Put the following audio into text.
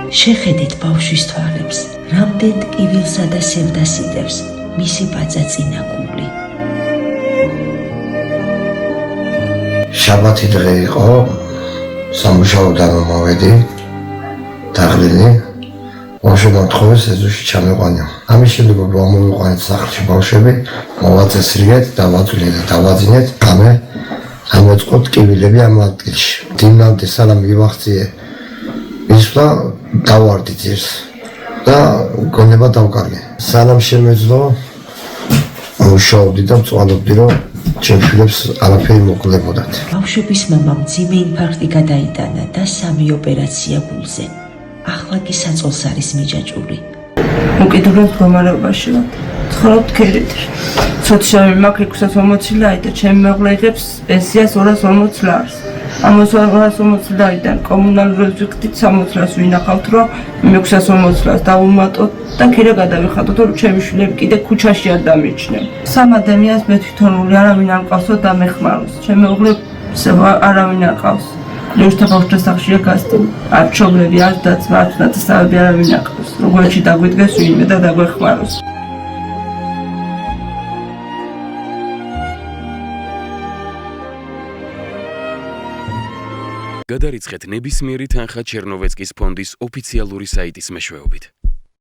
შეხედეთ ბავშვის თვალებს, რამდენ ტკივილსა და სევდას იდევს მისი ბაძა წინა გული. შაბათი დღე იყო, სამუშაოდან მომავედი, დაღლილი, ბავშვი მოთხოვეს ეზოში ჩამეყვანიო. ამის შემდეგ მომიყვანეთ სახლში ბავშვები, მოვაწესრიგეთ, დავაძინეთ, ამოწყოთ ტკივილები ამ ადგილში. დინამდე სანამ მივახციე მისვლა, დავარდი ძირს და გონება დავკარგე. სანამ შემეძლო, მუშაობდი და მწვალობდი, რომ ჩემ შვილებს არაფერი მოკლებოდათ. ბავშვების მამამ მძიმე ინფარქტი გადაიტანა და 3 ოპერაცია გულზე. ახლა კი საწოლს არის მიჯაჭვული. უკიდურეს მდგომარეობაში ვარ. ცხოვრობ ქერეთში. სოციალური მაქვს 640 ლარი და ჩემი მეუღლე იღებს პენსიას 240 ლარს. ამ 240 ლარიდან კომუნალურებს ვიქცით 60 ლარს ვინახავთ, რომ 640 ლარს დავუმატოთ და ქირა გადავიხადოთ, რომ ჩემი შვილები კიდე ქუჩაში არ დამიჩნენ. სამ ადამიანს მე თვითონული არავინ არ მყავსო და მეხმაროს. ჩემი მეუღლე არავინ არ ყავს. ლეუშთა ბავშვთა სახლშია გასტი. არ მშობლები, არ დაცვა, არ ნათესავები არავინ არ ყავს. როგორში დაგვიდგეს ვინმე და დაგვეხმაროს. გადარიცხეთ ნებისმიერი თანხა ჩერნოვეცკის ფონდის ოფიციალური საიტის მეშვეობით.